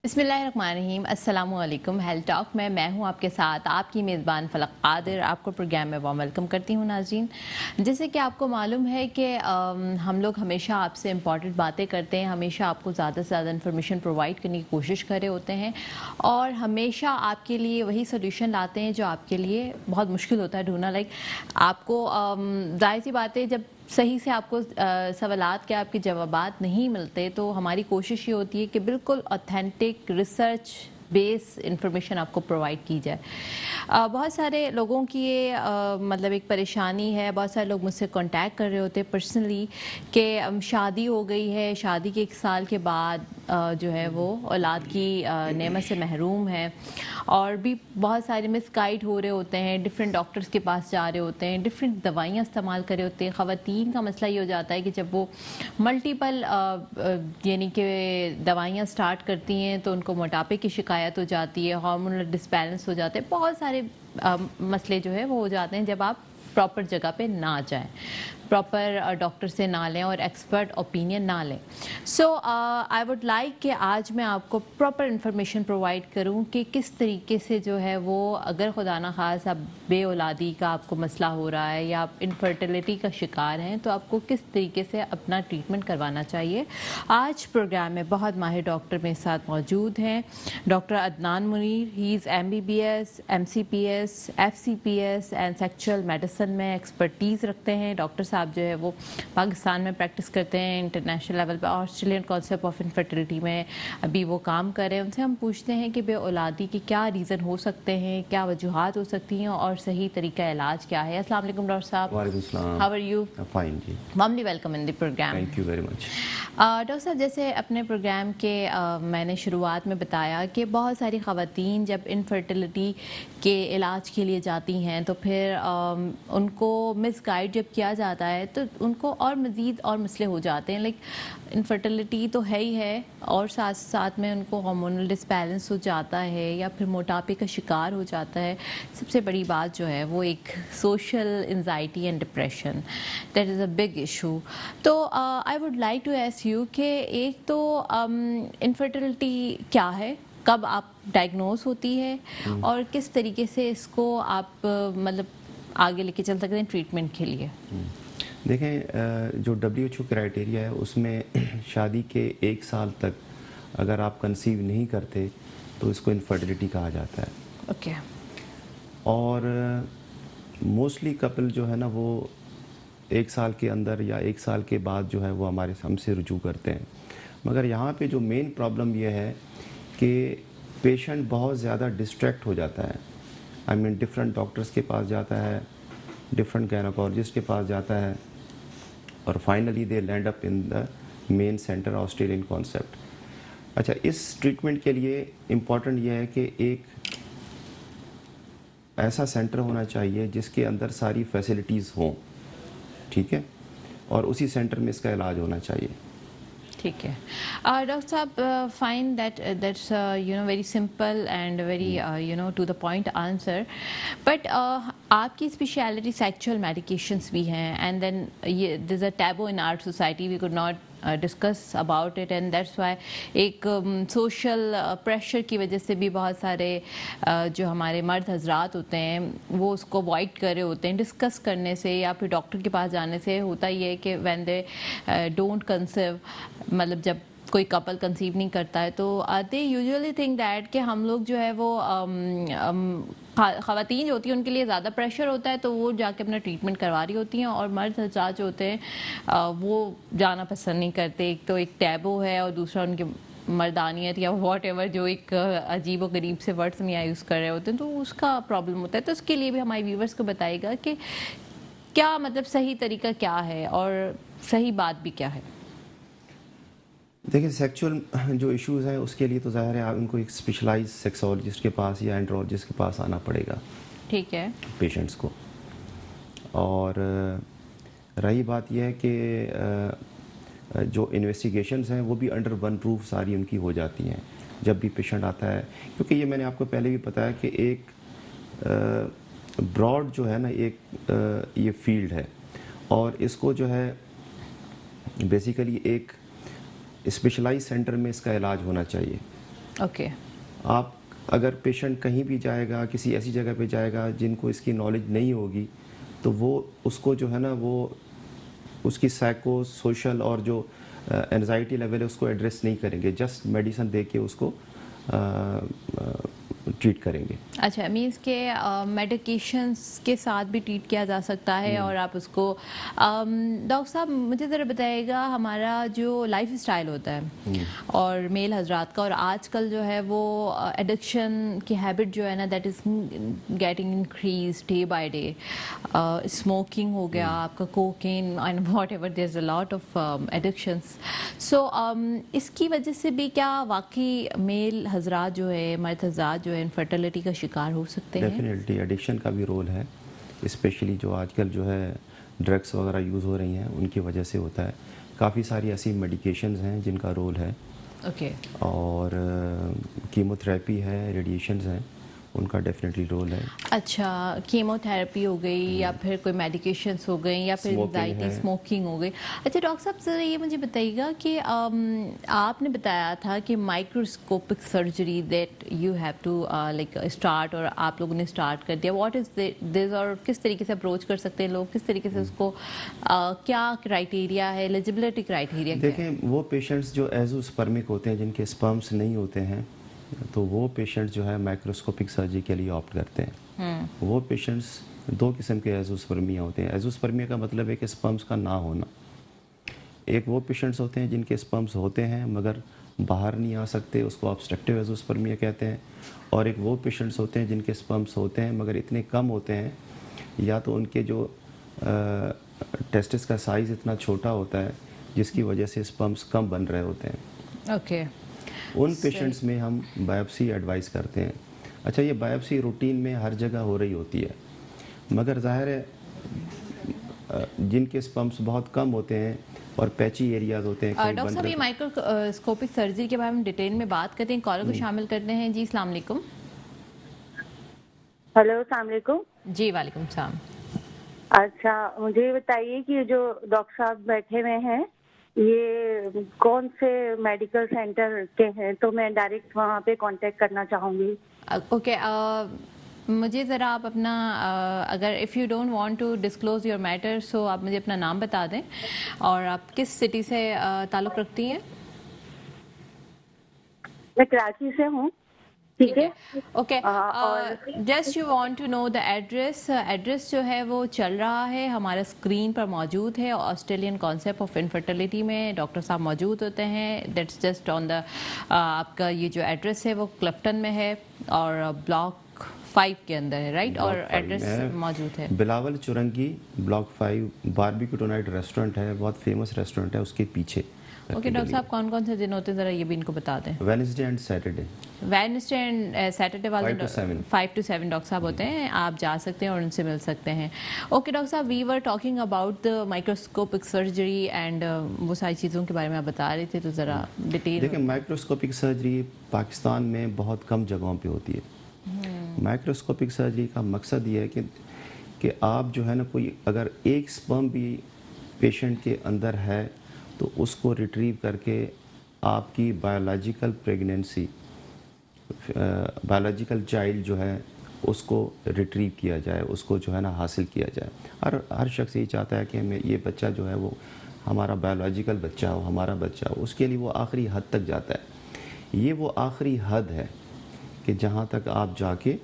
बिस्मिल्लाहिर्रहमानिर्रहीम। अस्सलामु अलैकुम। हेल्थ टॉक में मैं हूं आपके साथ आपकी मेज़बान फलक कादिर। आपको प्रोग्राम में वार्म वेलकम करती हूं नाज़रीन। जैसे कि आपको मालूम है कि हम लोग हमेशा आपसे इम्पॉर्टेंट बातें करते हैं, हमेशा आपको ज़्यादा से ज़्यादा इन्फॉर्मेशन प्रोवाइड करने की कोशिश कर रहे होते हैं और हमेशा आपके लिए वही सोल्यूशन लाते हैं जो आपके लिए बहुत मुश्किल होता है ढूंढना। आपको ज़ाहिर सी बात है, जब सही से आपको सवालात के आपके जवाबात नहीं मिलते तो हमारी कोशिश ये होती है कि बिल्कुल ऑथेंटिक रिसर्च बेस इंफॉर्मेशन आपको प्रोवाइड की जाए। बहुत सारे लोगों की ये मतलब एक परेशानी है। बहुत सारे लोग मुझसे कांटेक्ट कर रहे होते हैं पर्सनली कि शादी हो गई है, शादी के 1 साल के बाद जो है वो औलाद की नेमत से महरूम है और भी बहुत सारे मिसगाइड हो रहे होते हैं, डिफरेंट डॉक्टर्स के पास जा रहे होते हैं, डिफरेंट दवाइयाँ इस्तेमाल कर रहे होते हैं। ख़वातीन का मसला ये हो जाता है कि जब वो मल्टीपल यानी कि दवाइयाँ स्टार्ट करती हैं तो उनको मोटापे की शिकायत हो जाती है, हार्मोनल डिसबैलेंस हो जाते हैं, बहुत सारे मसले जो है वो हो जाते हैं जब आप प्रॉपर जगह पे ना जाएं, प्रॉपर डॉक्टर से ना लें और एक्सपर्ट ओपिनियन ना लें। सो आई वुड लाइक कि आज मैं आपको प्रॉपर इन्फॉर्मेशन प्रोवाइड करूं कि किस तरीके से जो है वो, अगर खुदा ना खास आप बे औलादी का आपको मसला हो रहा है या आप इनफर्टिलिटी का शिकार हैं तो आपको किस तरीके से अपना ट्रीटमेंट करवाना चाहिए। आज प्रोग्राम में बहुत माहिर डॉक्टर मेरे साथ मौजूद हैं। Doctor Adnan Munir, he is MBBS, MCPS, FCPS and sexual medicine में एक्सपर्टीज़ रखते हैं। डॉक्टर साहब जो है वो पाकिस्तान में प्रैक्टिस करते हैं, इंटरनेशनल लेवल पर ऑस्ट्रेलियन कॉन्सेप्ट ऑफ इनफर्टिलिटी में अभी वो काम कर रहे हैं। उनसे हम पूछते हैं कि बे औलादी के क्या रीज़न हो सकते हैं, क्या वजूहात हो सकती हैं और सही तरीका इलाज क्या है। अस्सलाम वालेकुम डॉक्टर साहब। वालेकुम सलाम। How are you? फाइन जी। Warmly welcome in the programme. Thank you very much. Doctor साहब, जैसे अपने प्रोग्राम के मैंने शुरुआत में बताया कि बहुत सारी ख़वातीन जब इनफर्टिलिटी के इलाज के लिए जाती हैं तो फिर उनको मिसगाइड जब किया जाता है तो उनको और मज़ीद और मसले हो जाते हैं। इनफर्टिलिटी तो है ही है और साथ साथ में उनको हार्मोनल डिसबैलेंस हो जाता है या फिर मोटापे का शिकार हो जाता है। सबसे बड़ी बात जो है वो एक social anxiety and depression, that is a big issue. तो I would like to ask you कि एक तो इनफर्टिलिटी क्या है, कब आप डायग्नोस होती है और किस तरीके से इसको आप मतलब आगे लेके चल सकते हैं ट्रीटमेंट के लिए। देखें, जो WHO क्राइटेरिया है उसमें शादी के 1 साल तक अगर आप कंसीव नहीं करते तो इसको इनफर्टिलिटी कहा जाता है। ओके। और मोस्टली कपल जो है ना वो 1 साल के अंदर या 1 साल के बाद जो है वो हमसे रुजू करते हैं। मगर यहाँ पे जो मेन प्रॉब्लम ये है कि पेशेंट बहुत ज़्यादा डिस्ट्रैक्ट हो जाता है। आई मीन डिफरेंट डॉक्टर्स के पास जाता है, डिफरेंट गायनोकोलॉजिस्ट के पास जाता है और finally they land up in the main centre Australian concept. अच्छा, इस ट्रीटमेंट के लिए इम्पॉर्टेंट ये है कि एक ऐसा सेंटर होना चाहिए जिसके अंदर सारी फैसिलिटीज़ हों, ठीक है, और उसी सेंटर में इसका इलाज होना चाहिए। ठीक है डॉक्टर साहब, fine that's very simple and very to the point answer, but आपकी स्पेशलिटी सेक्सुअल मेडिकेशंस भी हैं एंड देन ये this is a taboo in our society, we could not discuss about it and that's why एक social pressure की वजह से भी बहुत सारे जो हमारे मर्द हजरात होते हैं वो उसको अवॉइड कर रहे होते हैं डिस्कस करने से या फिर डॉक्टर के पास जाने से। होता ही है कि व्हेन दे डोंट कंसीव, मतलब जब कोई कपल कंसीव नहीं करता है तो दे यूजुअली थिंक दैट कि हम लोग जो है वो ख़वातीन जो होती हैं उनके लिए ज़्यादा प्रेशर होता है तो वो जाके अपना ट्रीटमेंट करवा रही होती हैं और मर्द हज़रात जो होते हैं वो जाना पसंद नहीं करते। एक तो एक टैबू है और दूसरा उनके मर्दानियत या वॉट एवर जो एक अजीब और गरीब से वर्ड्स में यूज़ कर रहे होते हैं तो उसका प्रॉब्लम होता है। तो उसके लिए भी हमारे व्यूवर्स को बताइएगा कि क्या मतलब सही तरीका क्या है और सही बात भी क्या है। देखिए, सेक्सुअल जो इश्यूज़ हैं उसके लिए तो ज़ाहिर है आप उनको एक स्पेशलाइज सेक्सोलॉजिस्ट के पास या एंड्रोलॉजिस्ट के पास आना पड़ेगा, ठीक है, पेशेंट्स को। और रही बात यह है कि जो इन्वेस्टिगेशंस हैं वो भी अंडर वन प्रूफ सारी उनकी हो जाती हैं जब भी पेशेंट आता है, क्योंकि ये मैंने आपको पहले भी बताया कि एक ब्रॉड जो है ना एक ये फील्ड है और इसको जो है बेसिकली एक स्पेशलाइज सेंटर में इसका इलाज होना चाहिए। ओके। आप अगर पेशेंट कहीं भी जाएगा, किसी ऐसी जगह पे जाएगा जिनको इसकी नॉलेज नहीं होगी, तो वो उसको जो है ना वो उसकी साइको सोशल और जो एंजाइटी लेवल है उसको एड्रेस नहीं करेंगे, जस्ट मेडिसिन दे के उसको ट्रीट करेंगे। अच्छा, मीन्स के मेडिकेशंस के साथ भी ट्रीट किया जा सकता है और आप उसको डॉक्टर साहब मुझे ज़रा बताइएगा, हमारा जो लाइफ स्टाइल होता है और मेल हजरात का, और आजकल जो है वो एडिक्शन की हैबिट जो है ना that is getting increase day by day. Smoking हो गया, आपका cocaine and what ever, there is a lot of addictions. So इसकी वजह से भी क्या वाकई मेल हजरात जो है, मर्द हजरात जो है इनफर्टिलिटी का शिकार हो सकते हैं? डेफिनेटली एडिक्शन का भी रोल है, स्पेशली जो आजकल जो है ड्रग्स वगैरह यूज़ हो रही हैं उनकी वजह से होता है। काफ़ी सारी ऐसी मेडिकेशंस हैं जिनका रोल है, ओके। और कीमोथेरेपी है, रेडिएशंस हैं, उनका डेफिनेटली रोल है। अच्छा, कीमोथेरेपी हो गई या फिर कोई मेडिकेशंस हो गई या फिर स्मोकिंग एंजाइटी, है। स्मोकिंग हो गई। अच्छा डॉक्टर साहब ज़रा ये मुझे बताइएगा कि आपने बताया था कि microscopic surgery that you have to like start, और आप लोगों ने स्टार्ट कर दिया। व्हाट इज़ दिस, और किस तरीके से अप्रोच कर सकते हैं लोग, किस तरीके से उसको क्या क्राइटेरिया है, एलिजिबिलिटी क्राइटेरिया क्या है? देखें, वो पेशेंट्स जो एजोस्पर्मिक होते हैं, जिनके स्पर्म्स नहीं होते हैं, तो वो पेशेंट्स जो है माइक्रोस्कोपिक सर्जरी के लिए ऑप्ट करते हैं। वो पेशेंट्स दो किस्म के एजोस्पर्मिया होते हैं। एजोस्पर्मिया का मतलब है कि स्पर्म्स का ना होना। एक वो पेशेंट्स होते हैं जिनके स्पर्म्स होते हैं मगर बाहर नहीं आ सकते, उसको ऑब्स्ट्रक्टिव एजोस्पर्मिया कहते हैं। और एक वो पेशेंट्स होते हैं जिनके स्पर्म्स होते हैं मगर इतने कम होते हैं, या तो उनके जो टेस्टिस का साइज़ इतना छोटा होता है जिसकी वजह से स्पर्म्स कम बन रहे होते हैं। ओके। उन पेशेंट्स में हम बायोप्सी एडवाइस करते हैं। अच्छा, ये बायोप्सी रूटीन में हर जगह हो रही होती है, मगर ज़ाहिर है जिनके स्पर्म्स बहुत कम होते हैं और पैची एरियाज होते हैं, कहीं डॉक्टर बन साहब ये रहे। माइक्रोस्कोपिक सर्जरी के बारे में डिटेल में बात करते हैं, कॉलर को शामिल करते हैं। जी अस्सलाम वालेकुम। हेलो, अस्सलाम वालेकुम। जी वालेकुम सलाम। अच्छा, मुझे ये बताइए कि जो डॉक्टर साहब बैठे हुए हैं ये कौन से मेडिकल सेंटर के हैं, तो मैं डायरेक्ट वहाँ पे कांटेक्ट करना चाहूँगी। ओके, मुझे ज़रा आप अपना अगर if you don't want to disclose your matter, so आप मुझे अपना नाम बता दें और आप किस सिटी से ताल्लुक़ रखती हैं? मैं कराची से हूँ। ठीक है। ओके, और just you want to know the address. Address जो है वो चल रहा है, हमारे स्क्रीन पर मौजूद है। ऑस्ट्रेलियन कॉन्सेप्ट ऑफ इनफर्टिलिटी में डॉक्टर साहब मौजूद होते हैं। दैट्स जस्ट ऑन द आपका ये जो एड्रेस है वो क्लिफ्टन में है और ब्लॉक 5 के अंदर है, राइट? और ब्लॉक 5 एड्रेस में मौजूद है। Bilawal Chowrangi, block 5, barbecue tonight restaurant है, बहुत फेमस रेस्टोरेंट है, उसके पीछे। ओके डॉक्टर साहब, कौन कौन से दिन होते हैं ज़रा ये भी इनको बता दें। Wednesday and Saturday, Wednesday and Saturday वाले 5 to 7। 5 to 7 डॉक्टर साहब होते हैं, आप जा सकते हैं और उनसे मिल सकते हैं। ओके डॉक्टर साहब, we were talking about the microscopic surgery and वो सारी चीज़ों के बारे में आप बता रहे थे, तो ज़रा डिटेल। देखिए, माइक्रोस्कोपिक सर्जरी पाकिस्तान में बहुत कम जगहों पे होती है। माइक्रोस्कोपिक सर्जरी का मकसद ये है कि आप जो है ना, कोई अगर एक स्पर्म भी पेशेंट के अंदर है तो उसको रिट्रीव करके आपकी बायोलॉजिकल प्रेगनेंसी, बायोलॉजिकल चाइल्ड जो है उसको रिट्रीव किया जाए, उसको जो है ना हासिल किया जाए। हर शख्स यही चाहता है कि हमें ये बच्चा जो है वो हमारा बायोलॉजिकल बच्चा हो, हमारा बच्चा हो। उसके लिए वो आखिरी हद तक जाता है। ये वो आखिरी हद है कि जहाँ तक आप जाके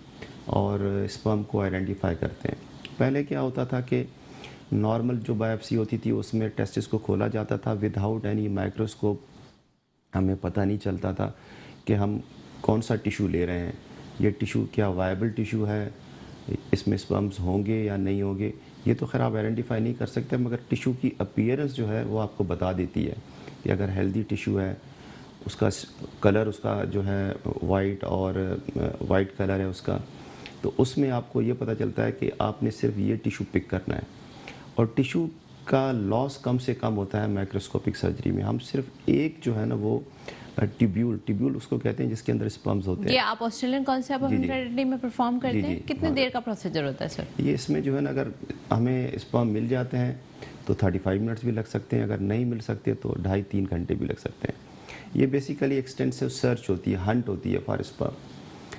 और स्पर्म को आइडेंटिफाई करते हैं। पहले क्या होता था कि नॉर्मल जो बायोप्सी होती थी उसमें टेस्टिस को खोला जाता था विदाउट एनी माइक्रोस्कोप। हमें पता नहीं चलता था कि हम कौन सा टिश्यू ले रहे हैं, ये टिश्यू क्या वायबल टिश्यू है, इसमें स्पर्म्स होंगे या नहीं होंगे, ये तो खैर आप आइडेंटिफाई नहीं कर सकते, मगर टिश्यू की अपीयरेंस जो है वो आपको बता देती है कि अगर हेल्दी टिश्यू है, उसका कलर उसका जो है वाइट और वाइट कलर है उसका, तो उसमें आपको ये पता चलता है कि आपने सिर्फ ये टिश्यू पिक करना है। और टिश्यू का लॉस कम से कम होता है माइक्रोस्कोपिक सर्जरी में। हम सिर्फ एक जो है ना वो ट्यूब्यूल उसको कहते हैं जिसके अंदर स्पर्म्स होते ये हैं। आप ऑस्ट्रेलियन कॉन्सेप्ट ऑफ जी, जी। इनफर्टिलिटी में परफॉर्म करते जी, हैं? जी, कितने हाँ। देर का प्रोसीजर होता है सर? ये इसमें जो है ना, अगर हमें स्पर्म मिल जाते हैं तो 35 मिनट्स भी लग सकते हैं, अगर नहीं मिल सकते तो 2.5-3 घंटे भी लग सकते हैं। ये बेसिकली एक्सटेंसिव सर्च होती है, हंट होती है फॉर स्पर्म।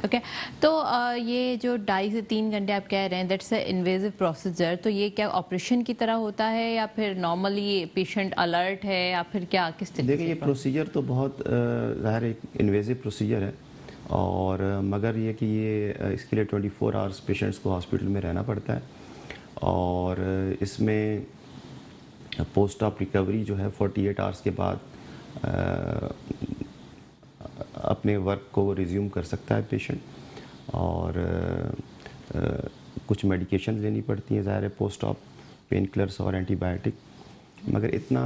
ओके तो ये जो 2.5 से 3 घंटे आप कह रहे हैं दैट्स अ इन्वेजिव प्रोसीजर, तो ये क्या ऑपरेशन की तरह होता है या फिर नॉर्मली पेशेंट अलर्ट है या फिर क्या, किस तरीके देखिए से? ये प्रोसीजर तो बहुत ज़ाहिर एक इन्वेजिव प्रोसीजर है, और मगर ये कि ये इसके लिए 24 आवर्स पेशेंट्स को हॉस्पिटल में रहना पड़ता है, और इसमें पोस्ट ऑप रिकवरी जो है 48 आवर्स के बाद अपने वर्क को रिज्यूम कर सकता है पेशेंट, और कुछ मेडिकेशन लेनी पड़ती हैं ज़ाहिर है पोस्ट ऑप, पेन किलर्स और एंटीबायोटिक, मगर इतना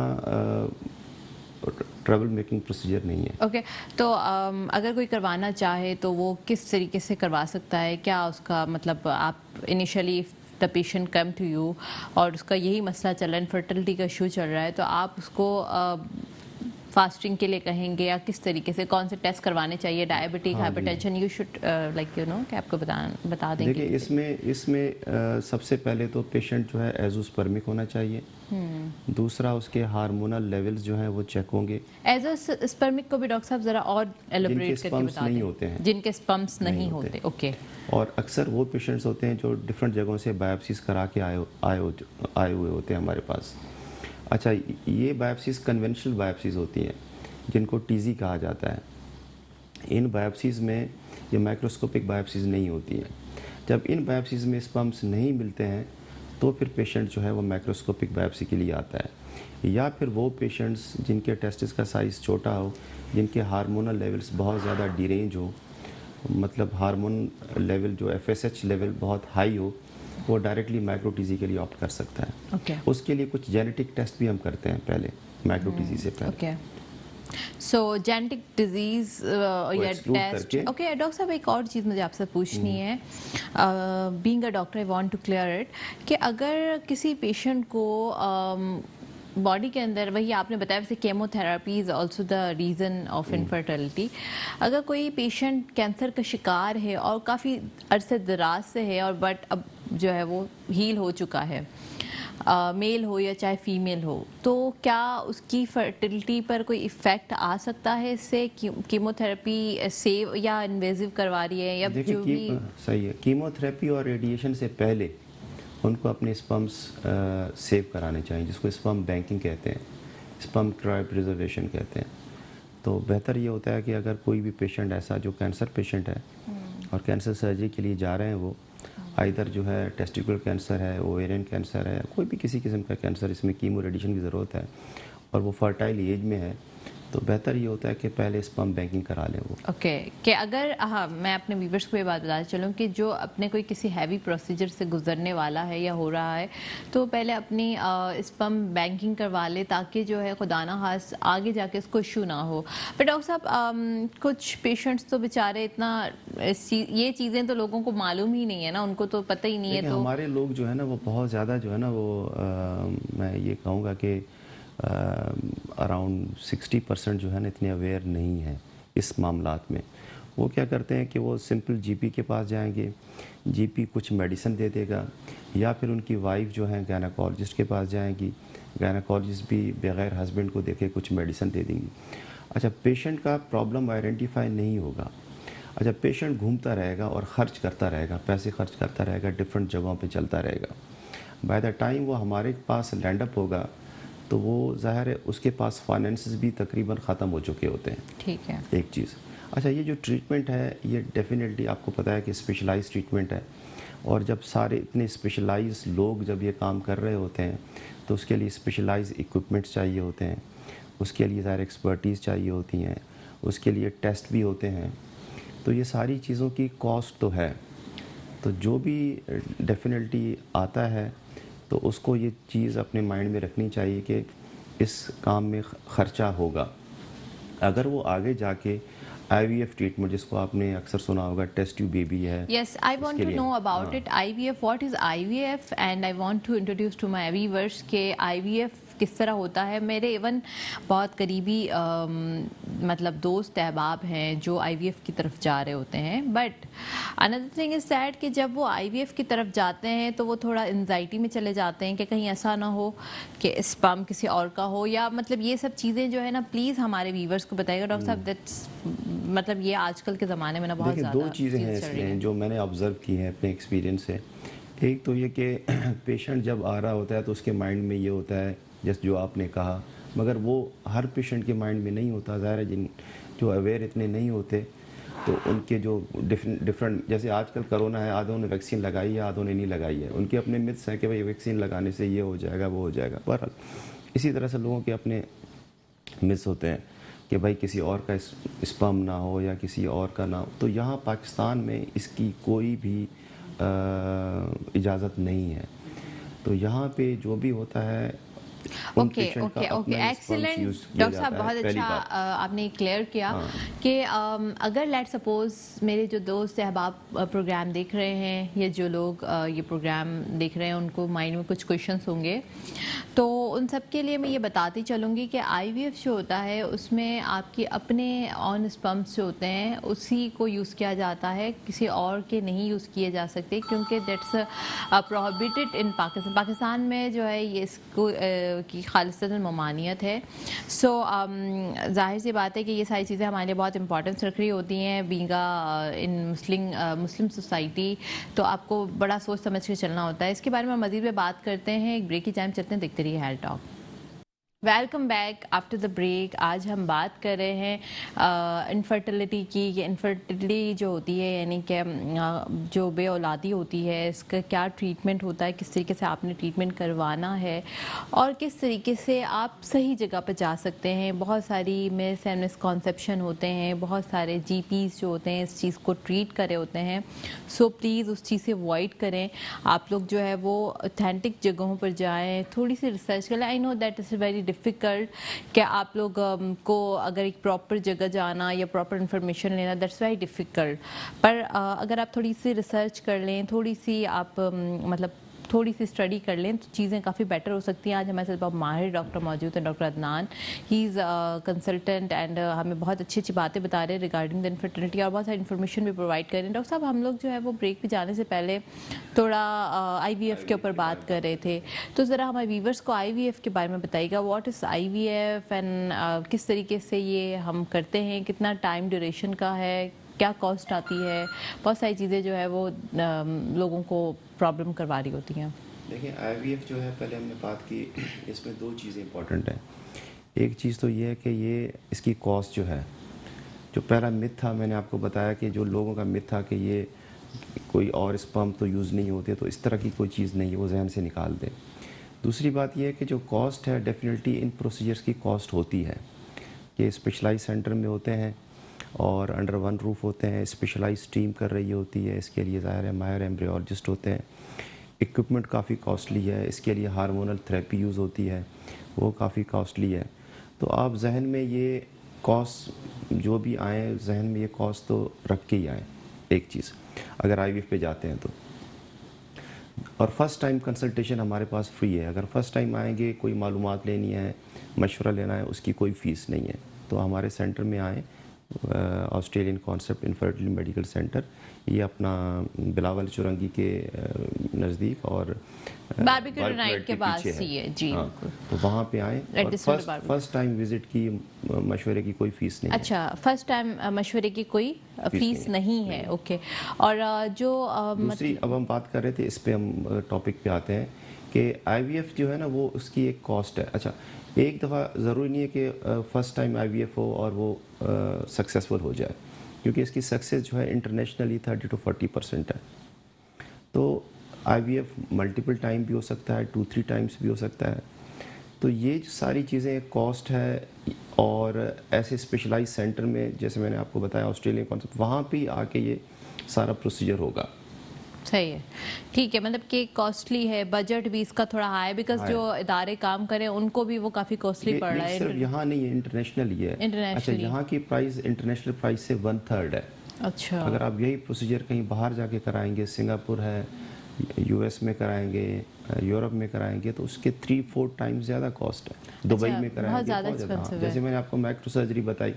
ट्रबल मेकिंग प्रोसीजर नहीं है। ओके तो अगर कोई करवाना चाहे तो वो किस तरीके से करवा सकता है? क्या उसका मतलब आप initially the patient come to you और उसका यही मसला चल रहा है, इनफर्टिलिटी का इशू चल रहा है, तो आप उसको फास्टिंग के लिए कहेंगे या किस तरीके से, कौन से टेस्ट करवाने चाहिए? Diabetic, hypertension, you should like you know कि आपको बता देंगे। देखिए इसमें सबसे पहले तो पेशेंट जो है एजोस्पर्मिक होना चाहिए। दूसरा उसके हार्मोनल लेवल्स जो हैं वो चेक होंगे। एजोस्पर्मिक को भी डॉक्टर साहब जरा और एलैबोरेट करके स्पर्म्स बता नहीं दें। होते हैं, जिनके स्पर्म्स नहीं होते। ओके और अक्सर वो पेशेंट्स होते हैं जो डिफरेंट जगहों से बायोप्सीज करा के आए हुए होते हैं हमारे पास। अच्छा, ये बायोप्सीज कन्वेंशनल बायोप्सीज होती हैं जिनको टीजी कहा जाता है। इन बायोप्सीज में ये माइक्रोस्कोपिक बायोप्सीज नहीं होती हैं। जब इन बायोप्सीज में स्पर्म्स नहीं मिलते हैं तो फिर पेशेंट जो है वो माइक्रोस्कोपिक बायोप्सी के लिए आता है, या फिर वो पेशेंट्स जिनके टेस्टिस का साइज़ छोटा हो, जिनके हार्मोनल लेवल्स बहुत ज़्यादा डिरेंज हो, मतलब हार्मोन लेवल जो FSH लेवल बहुत हाई हो, वो डायरेक्टली माइक्रोटीजी के लिए ऑप्ट कर सकता है। ओके उसके लिए कुछ जेनेटिक टेस्ट भी हम करते हैं पहले माइक्रोटीजी से पहले। ओके सो जेनेटिक डिजीज या exclude टेस्ट। करके। ओके डॉक्टर साहब एक और चीज़ मुझे आपसे पूछनी है, being a doctor I want to clear it कि अगर किसी पेशेंट को बॉडी के अंदर, वही आपने बताया वैसे chemotherapy is also the reason of infertility, अगर कोई पेशेंट कैंसर का शिकार है और काफ़ी अरसे दराज से है और बट अब जो है वो हील हो चुका है, मेल हो या चाहे फीमेल हो, तो क्या उसकी फर्टिलिटी पर कोई इफ़ेक्ट आ सकता है इससे? कीमोथेरेपी सेव या इन्वेजिव करवा रही है या देखिए जो भी? सही है, कीमोथेरेपी और रेडिएशन से पहले उनको अपने स्पर्म्स सेव कराने चाहिए, जिसको स्पर्म बैंकिंग कहते हैं, स्पर्म क्रायोप्रिजर्वेशन कहते हैं। तो बेहतर ये होता है कि अगर कोई भी पेशेंट ऐसा जो कैंसर पेशेंट है और कैंसर सर्जरी के लिए जा रहे हैं, वो आइदर जो है टेस्टिकुलर कैंसर है, ओवेरियन कैंसर है, कोई भी किसी किस्म का कैंसर, इसमें कीमो रेडिएशन की ज़रूरत है और वो फर्टाइल एज में है, तो बेहतर ये होता है कि पहले स्पर्म बैंकिंग करा लें वो। ओके कि अगर, हाँ, मैं अपने व्यूवर्स को ये बात बताना चलूँ कि जो अपने कोई किसी हैवी प्रोसीजर से गुजरने वाला है या हो रहा है, तो पहले अपनी स्पर्म बैंकिंग करवा ले ताकि जो है खुदा ना खास आगे जाके इसको इशू ना हो। पर डॉक्टर साहब कुछ पेशेंट्स तो बेचारे इतना ये चीज़ें तो लोगों को मालूम ही नहीं है ना, उनको तो पता ही नहीं है। तो हमारे लोग जो है ना वो बहुत ज़्यादा जो है ना वो मैं ये कहूँगा कि अराउंड 60% जो है ना इतने अवेयर नहीं है इस मामलात में। वो क्या करते हैं कि वो सिंपल जीपी के पास जाएंगे, जीपी कुछ मेडिसिन दे देगा, या फिर उनकी वाइफ जो है गायनेकोलॉजिस्ट के पास जाएंगी, गायनेकोलॉजिस्ट भी बगैर हस्बैंड को देखे कुछ मेडिसिन दे देंगी। अच्छा, पेशेंट का प्रॉब्लम आइडेंटिफाई नहीं होगा। अच्छा, पेशेंट घूमता रहेगा और ख़र्च करता रहेगा, पैसे खर्च करता रहेगा, डिफरेंट जगहों पे चलता रहेगा। बाय द टाइम वो हमारे पास लैंड अप होगा तो वो ज़ाहिर है उसके पास फाइनेंसेस भी तकरीबन ख़त्म हो चुके होते हैं। ठीक है, एक चीज़। अच्छा, ये जो ट्रीटमेंट है ये डेफिनेटली आपको पता है कि स्पेशलाइज्ड ट्रीटमेंट है, और जब सारे इतने स्पेशलाइज्ड लोग जब ये काम कर रहे होते हैं तो उसके लिए स्पेशलाइज्ड इक्विपमेंट्स चाहिए होते हैं, उसके लिए ज़ाहिर एक्सपर्टीज़ चाहिए होती हैं, उसके लिए टेस्ट भी होते हैं। तो ये सारी चीज़ों की कॉस्ट तो है, तो जो भी डेफिनेटली आता है तो उसको ये चीज़ अपने माइंड में रखनी चाहिए कि इस काम में ख़र्चा होगा। अगर वो आगे जाके IVF ट्रीटमेंट, जिसको आपने अक्सर सुना होगा, टेस्ट ट्यूब बेबी है। Yes, I want to know about it. IVF, what is IVF? And I want to introduce to my viewers के IVF किस तरह होता है. मेरे इवन बहुत करीबी मतलब दोस्त अहबाब हैं जो IVF की तरफ जा रहे होते हैं. But another thing is that कि जब वो IVF की तरफ जाते हैं तो वो थोड़ा एंजाइटी में चले जाते हैं कि कहीं ऐसा ना हो कि स्पर्म किसी और का हो, या मतलब ये सब चीज़ें जो है ना, प्लीज़ हमारे व्यूवर्स को बताइएगा डॉक्टर साहब. दैट्स मतलब ये आजकल के ज़माने में ना बहुत देखिए, ज़्यादा दो चीज़ें हैं इसमें जो मैंने ऑब्ज़र्व की हैं अपने एक्सपीरियंस से. एक तो ये कि पेशेंट जब आ रहा होता है तो उसके माइंड में ये होता है जैसे जो आपने कहा, मगर वो हर पेशेंट के माइंड में नहीं होता. ज़ाहिर है जिन जो अवेयर इतने नहीं होते तो उनके जो डिफरेंट जैसे आजकल कोरोना है, आधों ने वैक्सीन लगाई है, आधों ने नहीं लगाई है. उनके अपने मिथ्स हैं कि भाई वैक्सीन लगाने से ये हो जाएगा, वो हो जाएगा. पर इसी तरह से लोगों के अपने मिथ्स होते हैं कि भाई किसी और का स्पर्म ना हो या किसी और का ना हो. तो यहाँ पाकिस्तान में इसकी कोई भी इजाज़त नहीं है. तो यहाँ पे जो भी होता है ओके. एक्सीलेंट डॉक्टर साहब, बहुत अच्छा आपने क्लियर किया कि अगर लेट सपोज मेरे जो दोस्त अहबाब प्रोग्राम देख रहे हैं या जो लोग ये प्रोग्राम देख रहे हैं उनको माइंड में कुछ क्वेश्चंस होंगे, तो उन सब के लिए मैं ये बताती चलूँगी कि IVF जो होता है उसमें आपके अपने ऑन स्पर्म्स जो होते हैं उसी को यूज़ किया जाता है, किसी और के नहीं यूज़ किए जा सकते क्योंकि दैट्स प्रोहिबिटेड इन पाकिस्तान. पाकिस्तान में जो है ये इसको की खालिस्तन ममानियत है. सो ज़ाहिर सी बात है कि ये सारी चीज़ें हमारे लिए बहुत इंपॉर्टेंस रख रही होती हैं बीइंग इन मुस्लिम सोसाइटी. तो आपको बड़ा सोच समझ के चलना होता है. इसके बारे में मज़ीद में बात करते हैं, एक ब्रेक की टाइम चलते हैं, देखते रहिए health talk. Welcome back after the break. आज हम बात कर रहे हैं इनफर्टिलिटी की. ये इनफर्टिलिटी जो होती है यानी कि जो बे औलादी होती है, इसका क्या ट्रीटमेंट होता है, किस तरीके से आपने ट्रीटमेंट करवाना है और किस तरीके से आप सही जगह पर जा सकते हैं. बहुत सारी मिस एंड मिसकॉन्सेप्शन होते हैं, बहुत सारे GPs जो होते हैं इस चीज़ को ट्रीट करे होते हैं. सो प्लीज़ उस चीज़ से अवॉइड करें. आप लोग जो है वो ऑथेंटिक जगहों पर जाएँ, थोड़ी सी रिसर्च करें. I know that is very difficult कि आप लोग को अगर एक प्रॉपर जगह जाना या प्रॉपर इन्फॉर्मेशन लेना, दैट्स वेरी डिफ़िकल्ट. पर अगर आप थोड़ी सी रिसर्च कर लें, थोड़ी सी आप मतलब थोड़ी सी स्टडी कर लें तो चीज़ें काफ़ी बेटर हो सकती हैं. आज हमारे साथ बहुत माहिर डॉक्टर मौजूद हैं, doctor Adnan. He is consultant and हमें बहुत अच्छी अच्छी बातें बता रहे हैं रिगार्डिंग द इनफर्टिलिटी और बहुत सारी इन्फॉर्मेशन भी प्रोवाइड कर रहे हैं. डॉक्टर साहब, हम लोग जो है वो ब्रेक पे जाने से पहले थोड़ा IVF के ऊपर बात कर रहे थे, तो ज़रा हमारे व्यूवर्स को IVF के बारे में बताइएगा. व्हाट इज़ IVF एंड किस तरीके से ये हम करते हैं, कितना टाइम ड्यूरेशन का है, क्या कॉस्ट आती है. बहुत सारी चीज़ें जो है वो लोगों को प्रॉब्लम करवा रही होती हैं. देखिए, IVF जो है पहले हमने बात की, इसमें दो चीज़ें इंपॉर्टेंट हैं. एक चीज़ तो ये है कि ये इसकी कॉस्ट जो है, जो पहला मिथ था मैंने आपको बताया कि जो लोगों का मिथ था कि ये कोई और स्पर्म तो यूज़ नहीं होते, तो इस तरह की कोई चीज़ नहीं है, वो जहन से निकाल दें. दूसरी बात ये है कि जो कॉस्ट है डेफिनेटली इन प्रोसीजर्स की कॉस्ट होती है कि स्पेशलाइज सेंटर में होते हैं और अंडर वन रूफ होते हैं, स्पेशलाइज टीम कर रही होती है. इसके लिए ज़ाहिर है माहिर एम्ब्रियोलॉजिस्ट होते हैं. इक्विपमेंट काफ़ी कॉस्टली है. इसके लिए हार्मोनल थेरेपी यूज़ होती है, वो काफ़ी कॉस्टली है. तो आप जहन में ये कॉस्ट जो भी आए, जहन में ये कॉस्ट तो रख के ही आएँ. एक चीज़ अगर IVF पे जाते हैं तो, और फर्स्ट टाइम कंसल्टेशन हमारे पास फ्री है. अगर फर्स्ट टाइम आएंगे, कोई मालूमात लेनी है, मशवरा लेना है, उसकी कोई फ़ीस नहीं है. तो हमारे सेंटर में आएँ, Australian concept infertility medical centre, ये अपना बिलावल चुरंगी के नज़दीक और बारबीक्यू नाइट के पास ही है जी. तो वहाँ पे आएँ. फर्स्ट टाइम विजिट की मशवरे की कोई फ़ीस नहीं. अच्छा, फर्स्ट टाइम मशवरे की कोई फ़ीस नहीं है. ओके. और जो दूसरी अब हम बात कर रहे थे, इस पे हम टॉपिक पे आते हैं कि IVF जो है ना वो उसकी एक कॉस्ट है. अच्छा, एक दफ़ा ज़रूरी नहीं है कि फ़र्स्ट टाइम IVF हो और वो सक्सेसफुल हो जाए, क्योंकि इसकी सक्सेस जो है इंटरनेशनली 30 to 40% है. तो IVF मल्टीपल टाइम भी हो सकता है, 2-3 टाइम्स भी हो सकता है. तो ये जो सारी चीज़ें कॉस्ट है. और ऐसे स्पेशलाइज सेंटर में जैसे मैंने आपको बताया ऑस्ट्रेलियन कॉन्सेप्ट, वहाँ पे आके ये सारा प्रोसीजर होगा. सही है, ठीक है. मतलब कि कॉस्टली है, बजट भी इसका थोड़ा हाई, बिकॉज जो इदारे काम करें उनको भी वो काफ़ी कॉस्टली पड़ रहा है. सिर्फ यहाँ नहीं है, इंटरनेशनल ही है. अच्छा, यहाँ की प्राइस इंटरनेशनल प्राइस से 1/3 है. अच्छा. अगर आप यही प्रोसीजर कहीं बाहर जाके कराएंगे, सिंगापुर है US में कराएंगे, यूरोप में कराएंगे तो उसके 3-4 टाइम्स ज़्यादा कॉस्ट है। दुबई में कराएंगे बहुत ज़्यादा बहुत ज़्यादा। expensive जैसे मैंने आपको माइक्रो सर्जरी बताई,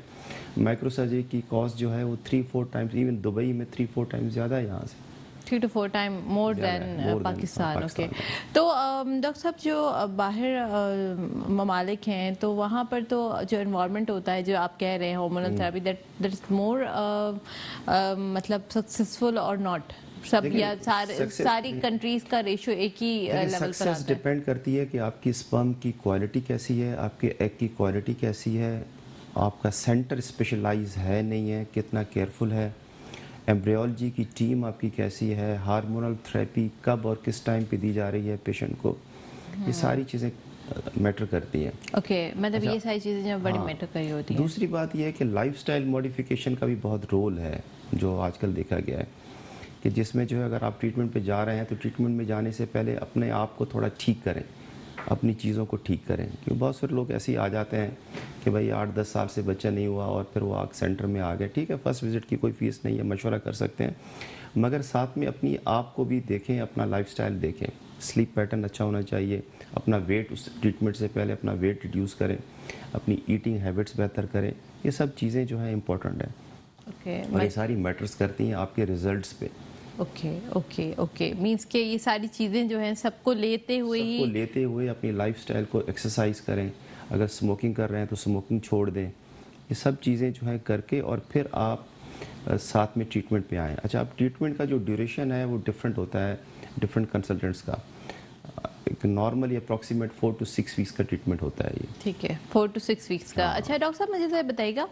माइक्रो सर्जरी की कॉस्ट जो है वो 3-4 टाइम्स, इवन दुबई में 3-4 टाइम्स ज़्यादा है यहाँ से। 3 to 4 टाइम मोर ज़्यादा देन है, more than Pakistan. Okay, Pakistan. तो डॉक्टर साहब जो बाहर ममालिक हैं तो वहाँ पर तो जो इन्वायरमेंट होता है, जो आप कह रहे हैं hormonal therapy, that is more मतलब सक्सेसफुल और नॉट सब, देखिए, या सारी कंट्रीज का रेशियो एक ही लेवल पर सक्सेस आता है? डिपेंड करती है कि आपकी स्पर्म की क्वालिटी कैसी है, आपके एग की क्वालिटी कैसी है, आपका सेंटर स्पेशलाइज है नहीं है, कितना केयरफुल है, एम्ब्रियोलॉजी की टीम आपकी कैसी है, हार्मोनल थेरेपी कब और किस टाइम पे दी जा रही है पेशेंट को, ये सारी चीज़ें मैटर करती हैं। ओके, मतलब अच्छा, ये सारी चीज़ें जो बड़ी हाँ, मैटर करी होती हैं। दूसरी बात यह है कि लाइफस्टाइल मॉडिफिकेशन का भी बहुत रोल है, जो आजकल देखा गया है कि जिसमें जो है अगर आप ट्रीटमेंट पे जा रहे हैं तो ट्रीटमेंट में जाने से पहले अपने आप को थोड़ा ठीक करें, अपनी चीज़ों को ठीक करें। क्योंकि बहुत सारे लोग ऐसे ही आ जाते हैं कि भाई 8-10 साल से बच्चा नहीं हुआ और फिर वो सेंटर में आ गया। ठीक है, फर्स्ट विज़िट की कोई फ़ीस नहीं है, मशवरा कर सकते हैं, मगर साथ में अपनी आप को भी देखें, अपना लाइफस्टाइल देखें, स्लीप पैटर्न अच्छा होना चाहिए, अपना वेट उस ट्रीटमेंट से पहले अपना वेट रिड्यूस करें, अपनी ईटिंग हैबिट्स बेहतर करें। ये सब चीज़ें जो हैं इम्पोर्टेंट हैं ओके, और ये सारी मैटर्स करती हैं आपके रिजल्ट्स पे। ओके ओके ओके, मीन्स के ये सारी चीज़ें जो हैं सबको लेते हुए सबको ही। लेते हुए अपनी लाइफस्टाइल को एक्सरसाइज करें, अगर स्मोकिंग कर रहे हैं तो स्मोकिंग छोड़ दें, ये सब चीज़ें जो हैं करके और फिर आप साथ में ट्रीटमेंट पे आएँ। अच्छा, अब ट्रीटमेंट का जो ड्यूरेशन है वो डिफरेंट होता है डिफरेंट कंसल्टेंट्स का। एक नॉर्मली अप्रॉक्सीमेट 4 to 6 वीक्स का ट्रीटमेंट होता है ये। ठीक है, 4 to 6 वीक्स का। अच्छा डॉक्टर साहब, मुझे जरा बताइएगा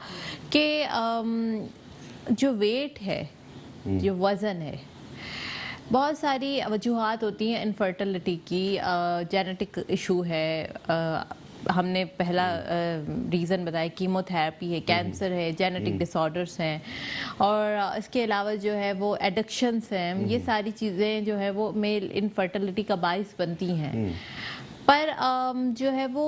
कि जो वेट है, जो वज़न है, बहुत सारी वजूहात होती हैं इनफर्टिलिटी की, जेनेटिक इशू है, हमने पहला रीज़न बताया कीमोथेरेपी है, कैंसर है, जेनेटिक डिसऑर्डर्स हैं, और इसके अलावा जो है वो एडिक्शंस हैं, ये सारी चीज़ें जो है वो मेल इनफर्टिलिटी का बाइस बनती हैं। पर जो है वो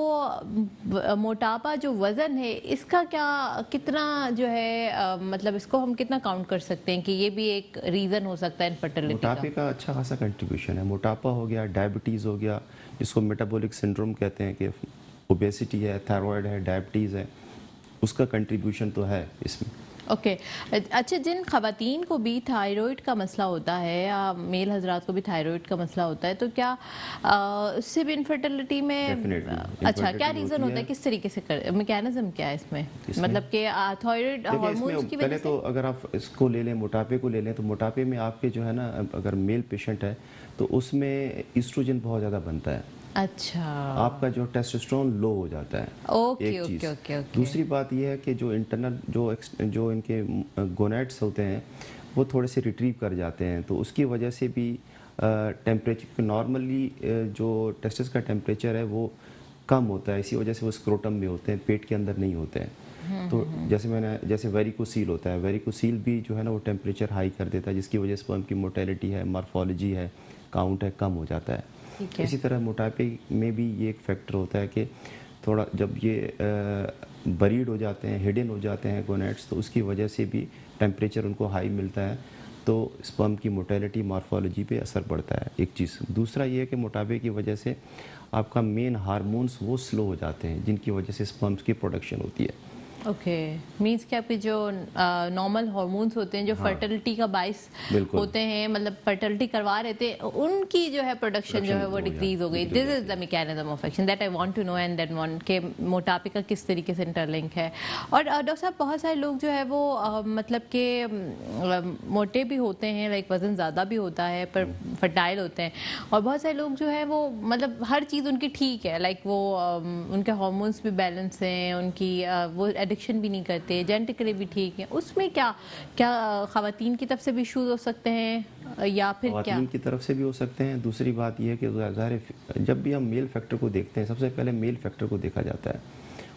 मोटापा, जो वज़न है, इसका क्या कितना जो है मतलब इसको हम कितना काउंट कर सकते हैं कि ये भी एक रीज़न हो सकता है इनफर्टिलिटी का? मोटापे का अच्छा खासा कंट्रीब्यूशन है। मोटापा हो गया, डायबिटीज़ हो गया, जिसको मेटाबॉलिक सिंड्रोम कहते हैं, कि ओबेसिटी है, थायराइड है, डायबिटीज़ है, उसका कंट्रीब्यूशन तो है इसमें। ओके, अच्छा, जिन ख़वातीन को भी थायराइड का मसला होता है या मेल हजरात को भी थायराइड का मसला होता है, तो क्या उससे भी इनफर्टिलिटी में Definitely, अच्छा क्या infertility रीज़न होती होता है, है। किस तरीके से मैकेनिज्म क्या है इसमें? मतलब कि थायराइड देखिए, हार्मोन्स इसमें की पहले वजह तो से? अगर आप इसको ले लें, मोटापे को ले लें, तो मोटापे में आपके जो है ना, अगर मेल पेशेंट है तो उसमें ईस्ट्रोजन बहुत ज़्यादा बनता है, अच्छा, आपका जो टेस्टोस्टेरोन लो हो जाता है। ओके एक ओके चीज़। Okay okay. दूसरी बात यह है कि जो इंटरनल जो इनके गोनेट्स होते हैं वो थोड़े से रिट्रीव कर जाते हैं, तो उसकी वजह से भी टेम्परेचर नॉर्मली जो टेस्टिस का टेम्परेचर है वो कम होता है, इसी वजह से वो स्क्रोटम में होते हैं, पेट के अंदर नहीं होते हैं। तो जैसे वेरिकोसील होता है, वेरिकोसील भी जो है ना वो टेम्परेचर हाई कर देता है, जिसकी वजह से स्पर्म की मोटेलिटी है, मॉर्फोलॉजी है, काउंट है, कम हो जाता है। ठीक है। इसी तरह मोटापे में भी ये एक फैक्टर होता है कि थोड़ा जब ये बरीड हो जाते हैं, हिडन हो जाते हैं गोनेट्स, तो उसकी वजह से भी टेम्परेचर उनको हाई मिलता है, तो स्पर्म की मोटेलिटी, मॉर्फोलॉजी पे असर पड़ता है, एक चीज़। दूसरा ये है कि मोटापे की वजह से आपका मेन हार्मोन्स वो स्लो हो जाते हैं, जिनकी वजह से स्पर्म्स की प्रोडक्शन होती है। ओके, मीन्स कि आपके जो नॉर्मल हार्मोन्स होते हैं जो फर्टिलिटी का बाइस बिल्कुल। होते हैं, मतलब फर्टिलिटी करवा रहे थे, उनकी जो है प्रोडक्शन जो है वो डिक्रीज हो गई। This is the mechanism of action that I want to know, and then want के मोटापे का किस तरीके से इंटरलिंक है। और डॉक्टर साहब, बहुत सारे लोग जो है वो मतलब के मोटे भी होते हैं, लाइक वज़न ज़्यादा भी होता है, पर फर्टाइल होते हैं, और बहुत सारे लोग जो है वो मतलब हर चीज़ उनकी ठीक है, लाइक वो उनके हार्मोन्स भी बैलेंस हैं, उनकी वो एडिक्शन भी नहीं करते, जेनेटिकली भी ठीक है। उसमें क्या क्या ख़वातीन की तरफ से भी इश्यूज हो सकते हैं या फिर क्या? ख़वातीन की तरफ से भी हो सकते हैं। दूसरी बात यह है कि ज़ाहिर जब भी हम मेल फैक्टर को देखते हैं, सबसे पहले मेल फैक्टर को देखा जाता है,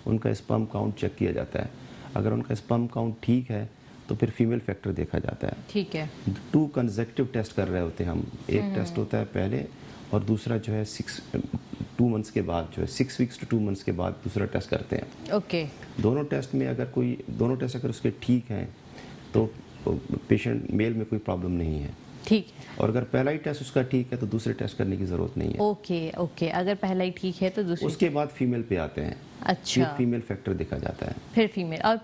उनका स्पर्म काउंट चेक किया जाता है। अगर उनका स्पर्म काउंट ठीक है तो फिर फीमेल फैक्टर देखा जाता है। ठीक है। 2 कंसेक्टिव टेस्ट कर रहे होते हैं हम, एक टेस्ट होता है पहले और दूसरा जो है 2 मंथ्स के बाद, जो है 6 वीक्स टू 2 मंथ्स के बाद दूसरा टेस्ट करते हैं। ओके। दोनों टेस्ट अगर उसके ठीक हैं तो पेशेंट मेल में कोई प्रॉब्लम नहीं है। ٹھیک ہے. اور اگر پہلا ہی ٹیسٹ اس کا ٹھیک ہے تو دوسرے ٹیسٹ کرنے کی ضرورت نہیں ہے. اوکے اوکے, اگر پہلا ہی ٹھیک ہے تو دوسری. اس کے بعد فیمیل پہ آتے ہیں. اچھا, پھر فیمیل فیکٹر دیکھا جاتا ہے. پھر فیمیل. اور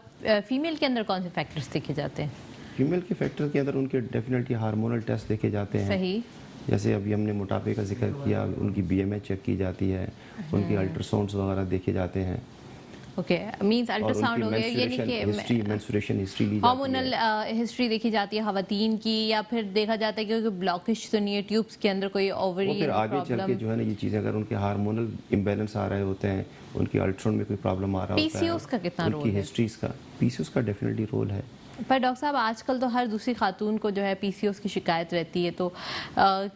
فیمیل کے اندر کون سے فیکٹرز دیکھے جاتے ہیں؟ فیمیل کے فیکٹر کے اندر ان کے ڈیفینیٹلی ہارمونل ٹیسٹ دیکھے جاتے ہیں. صحیح. جیسے ابھی ہم نے موٹاپے کا ذکر کیا, ان کی بی ایم ایچ چیک کی جاتی ہے, ان کے الٹراساؤنڈس وغیرہ دیکھے جاتے ہیں. اوکے, مینس الٹرا ساؤنڈ ہو گیا, یعنی کہ مینسٹریشن ہسٹری لی جاتی ہے. ہارمونل ہسٹری دیکھی جاتی ہے خواتین کی, یا پھر دیکھا جاتا ہے کہ بلاکش تو نہیں ہے ٹیوبس کے اندر کوئی اووری پھر آگے چل کے جو ہے نا یہ چیزیں اگر ان کے ہارمونل امبیلنس آ رہے ہوتے ہیں, ان کی الٹراساؤنڈ میں کوئی پرابلم آ رہا ہوتا ہے, پی سی اوز کا کتنا رول ہے؟ ان کی ہسٹریز کا, پی سی اوز کا ڈیفینیٹلی رول ہے. پر ڈاکٹر صاحب آج کل تو ہر دوسری خاتون کو جو ہے پی سی اوز کی شکایت رہتی ہے, تو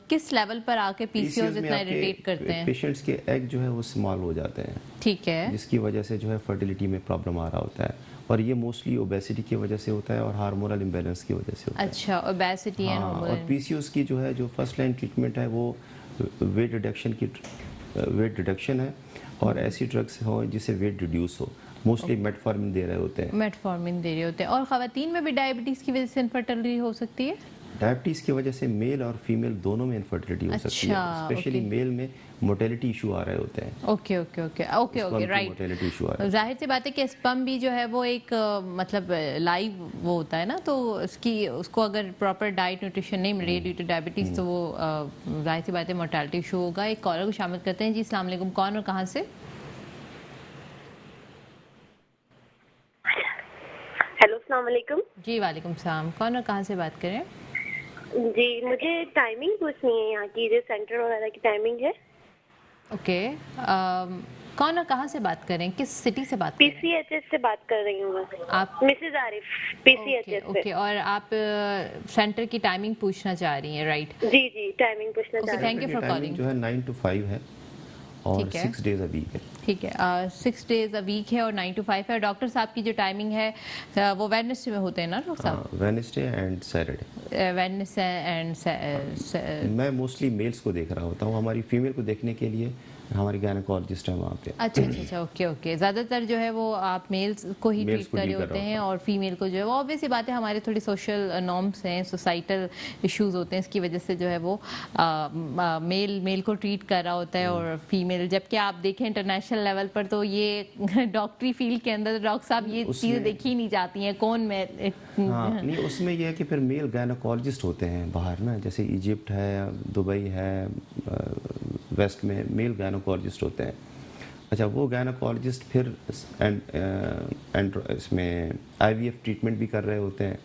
کس لیول پر آ کے پی سی اوز اتنا اریٹیٹ کرتے ہیں؟ پیشنٹس کے ایگ جو ہے وہ اسمال ہو جاتے ہیں. ٹھیک ہے. جس کی وجہ سے جو ہے فرٹیلیٹی میں پرابلم آ رہا ہوتا ہے, اور یہ موسٹلی اوبیسٹی کی وجہ سے ہوتا ہے اور ہارمونل امبیلنس کی وجہ سے ہوتا ہے. اچھا, اوبیسٹی اینڈ اور پی سی اوز کی جو ہے جو فرسٹ لائن ٹریٹمنٹ ہے وہ ویٹ ریڈکشن ہے, اور ایسی ڈرگس ہوں جس سے ویٹ ریڈیوس ہو. موسٹلی میٹفارمن دے رہے ہوتے ہیں. میٹفارمن دے رہے ہوتے ہیں. اور خواتین میں بھی ڈائبٹیز کی وجہ سے انفرٹیلٹی ہو سکتی ہے؟ ڈائبٹیز کی وجہ سے میل اور فیمیل دونوں میں انفرٹیلٹی ہو سکتی ہے. اسپیشلی میل میں موٹیلٹی ایشو آ رہے ہوتے ہیں. Okay okay okay okay okay, right. Motility issue آ رہا ہے. ظاہر سی بات ہے کہ اسپم بھی جو ہے وہ ایک مطلب لائیو وہ ہوتا ہے نا, تو اس کو اگر پراپر ڈائٹ نیوٹریشن نہیں ملے ڈیو ٹو ڈائبٹیز تو وہ ظاہر سی بات ہے موٹیلٹی ایشو ہوگا. ایک کالر کو شامل کرتے ہیں. جی السلام علیکم, کون اور کہاں سے؟ ہیلو, السلام علیکم. جی وعلیکم السلام, کون اور کہاں سے بات کریں؟ جی مجھے ٹائمنگ پوچھنی ہے یہاں کی, جو سینٹر وغیرہ کی ٹائمنگ ہے. اوکے, کون اور کہاں سے بات کریں, کس سٹی سے بات پی کریں؟ سی ایچ ایس سے بات کر رہی ہوں میں. آپ مسز عارف, پی سی ایچ ایس سے. اوکے, اور آپ سینٹر کی ٹائمنگ پوچھنا چاہ رہی ہیں, رائٹ؟ جی جی, ٹائمنگ پوچھنا چاہ رہی ہوں. Thank you for calling. جو ہے 9 to 5 ہے اور 6 days a week ہے. ٹھیک ہے, 6 days a week ہے اور 9 to 5 ہے. ڈاکٹر صاحب کی جو ٹائمنگ ہے وہ ویڈنسڈے میں ہوتے ہیں نا ڈاکٹر صاحب؟ Wednesday and Saturday. Wednesday and میں موسٹلی میلس کو دیکھ رہا ہوتا ہوں. ہماری فیمیل کو دیکھنے کے لیے ہماری گائنیکالوجسٹ ہے وہاں پہ. اچھا اچھا اچھا, اوکے اوکے. زیادہ تر جو ہے وہ آپ میلس کو ہی ٹریٹ کر رہے ہوتے ہیں, اور فیمیل کو جو ہے وہ آبویس سی بات ہے, ہمارے تھوڑی سوشل نارمس ہیں, سوسائٹل ایشوز ہوتے ہیں, اس کی وجہ سے جو ہے وہ میل کو ٹریٹ کر رہا ہوتا ہے اور فیمیل. جبکہ آپ دیکھیں انٹرنیشنل لیول پر تو یہ ڈاکٹری فیلڈ کے اندر ڈاکٹر صاحب یہ چیزیں دیکھی نہیں جاتی ہیں. کون میں نہیں, اس میں یہ ہے کہ پھر میل گائنیکالوجسٹ ہوتے ہیں باہر نا, جیسے ایجپٹ ہے, دبئی ہے, ویسٹ میں میل گائنیکالوجسٹ ہوتے ہیں. اچھا, وہ گائنیکالوجسٹ پھر اس میں آئی وی ایف ٹریٹمنٹ بھی کر رہے ہوتے ہیں,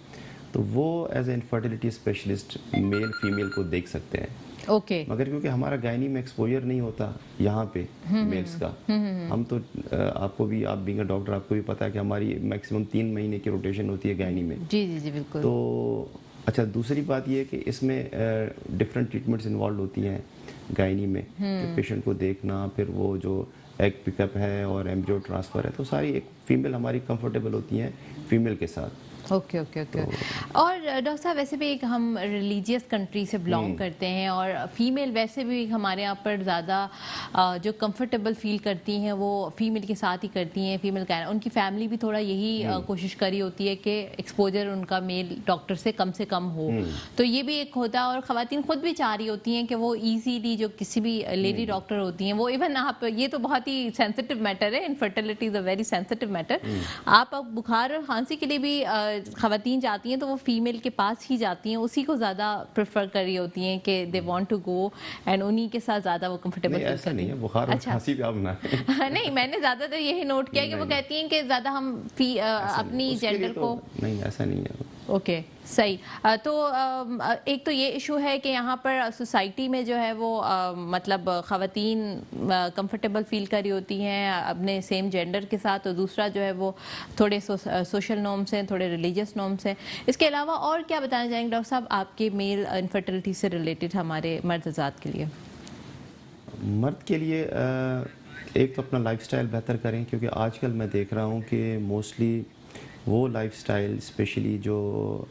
تو وہ as a infertility specialist male female کو دیکھ سکتے ہیں. اوکے, مگر کیونکہ ہمارا گائنی میں ایکسپوجر نہیں ہوتا یہاں پہ میلس کا, ہم تو آپ کو بھی, آپ بینگ اے ڈاکٹر آپ کو بھی پتا ہے کہ ہماری میکسیمم 3 مہینے کی روٹیشن ہوتی ہے گائنی میں. جی جی جی بالکل. تو اچھا, دوسری بات یہ ہے کہ اس میں ڈفرینٹ ٹریٹمنٹس انوالو ہوتی ہیں گائنی میں, کہ پیشنٹ کو دیکھنا, پھر وہ جو ایگ پک اپ ہے اور ایمبریو ٹرانسفر ہے, تو ساری ایک فیمیل ہماری کمفرٹیبل ہوتی ہیں فیمیل کے ساتھ. Okay okay okay. اور ڈاکٹر صاحب ویسے بھی ایک ہم ریلیجیس کنٹری سے بلانگ کرتے ہیں, اور فیمیل ویسے بھی ہمارے یہاں پر زیادہ جو کمفرٹیبل فیل کرتی ہیں وہ فیمیل کے ساتھ ہی کرتی ہیں. فیمیل کا ان کی فیملی بھی تھوڑا یہی کوشش کری ہوتی ہے کہ ایکسپوجر ان کا میل ڈاکٹر سے کم ہو, تو یہ بھی ایک ہوتا ہے. اور خواتین خود بھی چاہ رہی ہوتی ہیں کہ وہ ایزیلی جو کسی بھی لیڈی ڈاکٹر ہوتی ہیں وہ ایون آپ, یہ تو بہت ہی سینسٹیو میٹر ہے, infertility is a very sensitive matter. آپ بخار اور کھانسی کے لیے بھی خواتین جاتی ہیں تو وہ فیمیل کے پاس ہی جاتی ہیں, اسی کو زیادہ پریفر کر رہی ہوتی ہیں کہ they want to go and انہی کے ساتھ زیادہ وہ کمفرٹیبل فیل ایسا نہیں ہے, بخار اور کھانسی بھی آپ نہ نہیں, میں نے زیادہ تر یہی نوٹ کیا کہ وہ کہتی ہیں کہ زیادہ ہم اپنی جینڈر کو. نہیں, ایسا نہیں ہے. اوکے, صحیح. تو ایک تو یہ ایشو ہے کہ یہاں پر سوسائٹی میں جو ہے وہ مطلب خواتین کمفرٹیبل فیل کر رہی ہوتی ہیں اپنے سیم جینڈر کے ساتھ, اور دوسرا جو ہے وہ تھوڑے سوشل نارمس ہیں, تھوڑے ریلیجیس نارمس ہیں. اس کے علاوہ اور کیا بتانا چاہیں گے ڈاکٹر صاحب آپ کے میل انفرٹیلٹی سے ریلیٹڈ ہمارے مرد حضرات کے لیے؟ مرد کے لیے ایک تو اپنا لائف سٹائل بہتر کریں, کیونکہ آج کل میں دیکھ رہا ہوں کہ موسٹلی وہ لائف سٹائل اسپیشلی جو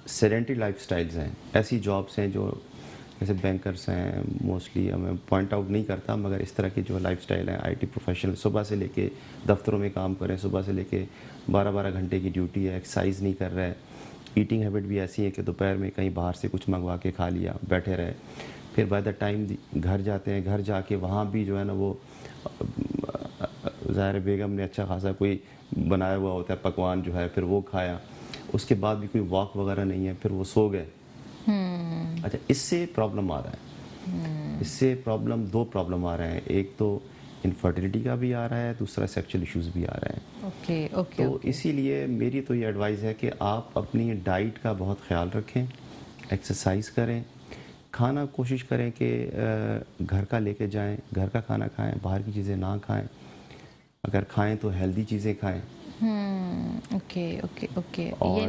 سیڈنٹری لائف سٹائلز ہیں, ایسی جابس ہیں جو جیسے بینکرس ہیں, موسٹلی میں پوائنٹ آؤٹ نہیں کرتا, مگر اس طرح کی جو لائف سٹائل ہیں, آئی ٹی پروفیشنل, صبح سے لے کے دفتروں میں کام کریں, صبح سے لے کے 12 گھنٹے کی ڈیوٹی ہے, ایکسرسائز نہیں کر رہے, ایٹنگ ہیبٹ بھی ایسی ہے کہ دوپہر میں کہیں باہر سے کچھ منگوا کے کھا لیا، بیٹھے رہے، پھر بائی دا ٹائم گھر جاتے ہیں، گھر جا کے وہاں بھی جو ہے نا وہ ظاہر بیگم نے اچھا خاصا کوئی بنایا ہوا ہوتا ہے پکوان جو ہے، پھر وہ کھایا، اس کے بعد بھی کوئی واک وغیرہ نہیں ہے، پھر وہ سو گئے. اچھا، اس سے پرابلم آ رہا ہے. اس سے دو پرابلم آ رہے ہیں. ایک تو انفرٹیلٹی کا بھی آ رہا ہے، دوسرا سیکچول ایشوز بھی آ رہے ہیں. تو اسی لیے میری تو یہ ایڈوائز ہے کہ آپ اپنی ڈائٹ کا بہت خیال رکھیں، ایکسرسائز کریں، کھانا کوشش کریں کہ گھر کا لے کے جائیں، گھر کا کھانا کھائیں، باہر کی چیزیں نہ کھائیں، اگر کھائیں تو ہیلدی چیزیں کھائیں. اور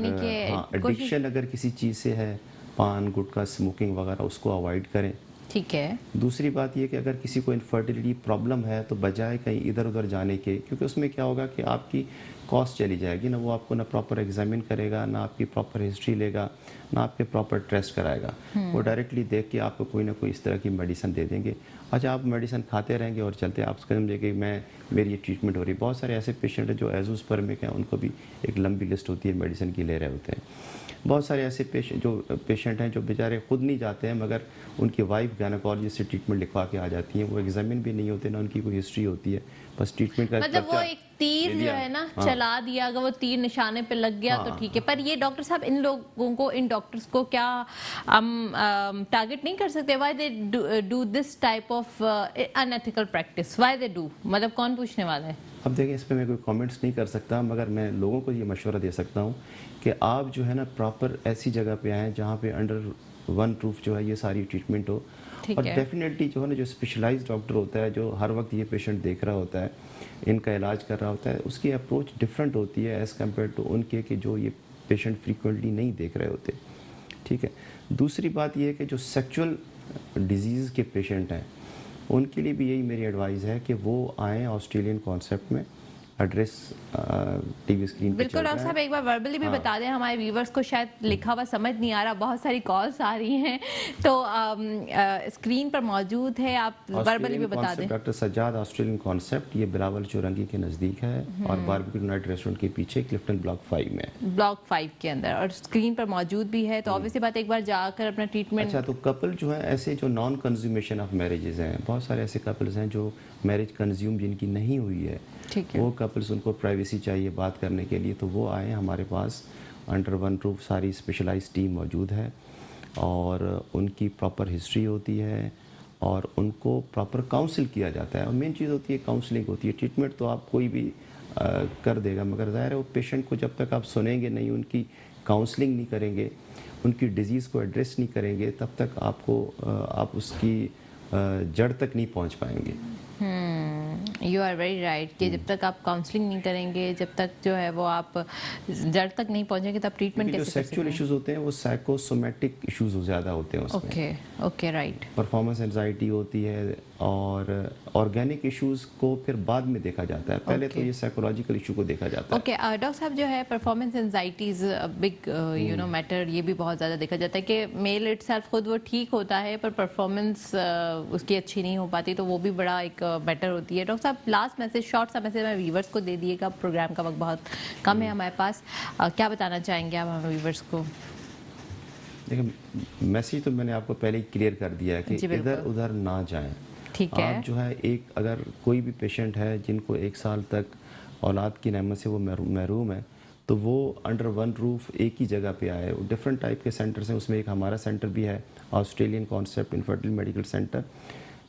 ہاں، ایڈکشن اگر کسی چیز سے ہے، پان گٹکا اسموکنگ وغیرہ، اس کو اوائڈ کریں. ٹھیک ہے. دوسری بات یہ کہ اگر کسی کو انفرٹیلٹی پرابلم ہے تو بجائے کہیں ادھر ادھر جانے کے، کیونکہ اس میں کیا ہوگا کہ آپ کی کاسٹ چلی جائے گی، نہ وہ آپ کو نہ پراپر ایگزامن کرے گا، نہ آپ کی پراپر ہسٹری لے گا، نہ آپ کے پراپر ٹیسٹ کرائے گا. وہ ڈائریکٹلی دیکھ کے آپ کو کوئی نہ کوئی اس طرح کی میڈیسن دے دیں گے. اچھا، آپ میڈیسن کھاتے رہیں گے اور چلتے آپ سمجھیں کہ میری یہ ٹریٹمنٹ ہو رہی ہے. بہت سارے ایسے پیشنٹ ہیں جو ایزوس پرمک ہیں، ان کو بھی ایک لمبی لسٹ ہوتی ہے میڈیسن کی لے رہے ہوتے ہیں. بہت سارے ایسے پیشنٹ ہیں جو بیچارے خود نہیں جاتے ہیں، مگر ان کی وائف گائنیکالوجسٹ سے ٹریٹمنٹ لکھوا کے آ جاتی ہیں. وہ ایگزامن بھی نہیں ہوتے، نہ ان کی کوئی ہسٹری ہوتی ہے، بس ٹریٹمنٹ کا مطلب وہ ایک تیر جو ہے نا چلا دیا، اگر وہ تیر نشانے پہ لگ گیا تو ٹھیک ہے. پر یہ ڈاکٹر صاحب ان لوگوں کو، ان ڈاکٹرز کو کیا ہم ٹارگٹ نہیں کر سکتے؟ Why they do this type of in ethical practice? Why they do? مطلب کون پوچھنے والا ہے؟ اب دیکھیں، اس پہ میں کوئی کامنٹس نہیں کر سکتا، مگر میں لوگوں کو یہ مشورہ دے سکتا ہوں کہ آپ جو ہے نا پراپر ایسی جگہ پہ آئیں جہاں پہ انڈر ون روف جو ہے یہ ساری ٹریٹمنٹ ہو. اور ڈیفینیٹلی جو ہے نا جو اسپیشلائز ڈاکٹر ہوتا ہے، جو ہر وقت یہ پیشنٹ دیکھ رہا ہوتا ہے، ان کا علاج کر رہا ہوتا ہے، اس کی اپروچ ڈفرینٹ ہوتی ہے ایز کمپیئر ٹو ان کے کہ جو یہ پیشنٹ فریکوینٹلی نہیں دیکھ رہے ہوتے. ٹھیک ہے. دوسری بات یہ ہے کہ جو سیکچول ڈیزیز کے پیشنٹ ہیں، ان کے لیے بھی یہی میری ایڈوائز ہے کہ وہ آئیں آسٹریلین کانسیپٹ میں. ایڈریس ٹی وی اسکرین پہ بالکل. ڈاکٹر صاحب ایک بار وربلی بھی بتا دیں، ہمارے ویورز کو شاید لکھا ہوا سمجھ نہیں آ رہا، بہت ساری کالز آ رہی ہیں، تو اسکرین پر موجود ہے، آپ وربلی بھی بتا دیں. ڈاکٹر سجاد آسٹریلین کانسیپٹ، یہ بلاول چورنگی کے نزدیک ہے اور باربیکیو نائٹ ریسٹورنٹ کے پیچھے کلفٹن بلاک 5 میں، بلاک 5 کے اندر، اور اسکرین پر موجود بھی ہے. تو آبویسلی بات ایک بار جا کر اپنا ٹریٹمنٹ. اچھا، تو کپل جو ہیں ایسے جو نان کنزیومیشن آف میرجز ہیں، بہت سارے ایسے کپلز ہیں جو میرج کنزیوم جن کی نہیں ہوئی ہے، وہ کپلز ان کو پرائیویسی چاہیے بات کرنے کے لیے، تو وہ آئیں ہمارے پاس. انڈر ون روف ساری اسپیشلائز ٹیم موجود ہے اور ان کی پراپر ہسٹری ہوتی ہے اور ان کو پراپر کاؤنسل کیا جاتا ہے. اور مین چیز ہوتی ہے کاؤنسلنگ ہوتی ہے. ٹریٹمنٹ تو آپ کوئی بھی کر دے گا، مگر ظاہر ہے وہ پیشنٹ کو جب تک آپ سنیں گے نہیں، ان کی کاؤنسلنگ نہیں کریں گے، ان کی ڈیزیز کو ایڈریس نہیں کریں گے، تب تک آپ اس کی جڑ تک نہیں پہنچ پائیں گے. یو آر ویری رائٹ کہ جب تک آپ کاؤنسلنگ نہیں کریں گے، جب تک جو ہے وہ آپ جڑ تک نہیں پہنچیں گے، تب ٹریٹمنٹ کیسے کر سکتے ہیں؟ سیکچول ایشوز ہوتے ہیں وہ سائیکو سومیٹک ایشوز زیادہ ہوتے ہیں اس میں. Okay right. پرفارمنس انزائٹی ہوتی ہے اور آرگینک ایشوز کو پھر بعد میں دیکھا جاتا ہے، پہلے تو یہ سائیکولوجیکل ایشو کو دیکھا جاتا ہے. اوکے ڈاکٹر صاحب، جو ہے پرفارمنس انزائٹیز بگ میٹر، یہ بھی بہت زیادہ دیکھا جاتا ہے کہ میل اٹ سیلف خود وہ ٹھیک ہوتا ہے پر پرفارمنس اس کی اچھی نہیں ہو پاتی، تو وہ بھی بڑا ایک میٹر ہوتی ہے. ڈاکٹر صاحب لاسٹ میسج، شارٹ سا میسج میں ویورز کو دے دیے گا، پروگرام کا وقت بہت کم ہے ہمارے پاس. کیا بتانا چاہیں گے آپ ہمارے ویورز کو؟ دیکھیں، میسیج تو میں نے آپ کو پہلے ہی کلیئر کر دیا ہے کہ ادھر ادھر نہ جائیں. ٹھیک ہے. آپ جو ہے اگر کوئی بھی پیشنٹ ہے جن کو 1 سال تک اولاد کی نعمت سے وہ محروم ہے، تو وہ انڈر ون روف ایک ہی جگہ پہ آئے. ڈفرینٹ ٹائپ کے سینٹرز ہیں، اس میں ایک ہمارا سینٹر بھی ہے، آسٹریلین کانسیپٹ انفرٹیل میڈیکل سینٹر،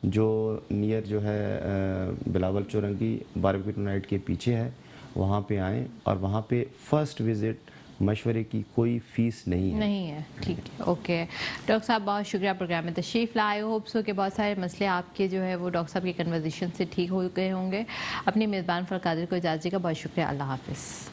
جو نیئر جو ہے بلاول چورنگی باربیکیو نائٹ کے پیچھے ہے. وہاں پہ آئیں اور وہاں پہ فرسٹ وزٹ مشورے کی کوئی فیس نہیں ہے. ٹھیک ہے. اوکے ڈاکٹر صاحب، بہت شکریہ پروگرام میں تشریف لائے. ہوپ سو کہ بہت سارے مسئلے آپ کے جو ہے وہ ڈاکٹر صاحب کی کنورزیشن سے ٹھیک ہو گئے ہوں گے. اپنی میزبان فلق قادر کو اجازت کا بہت شکریہ. اللہ حافظ.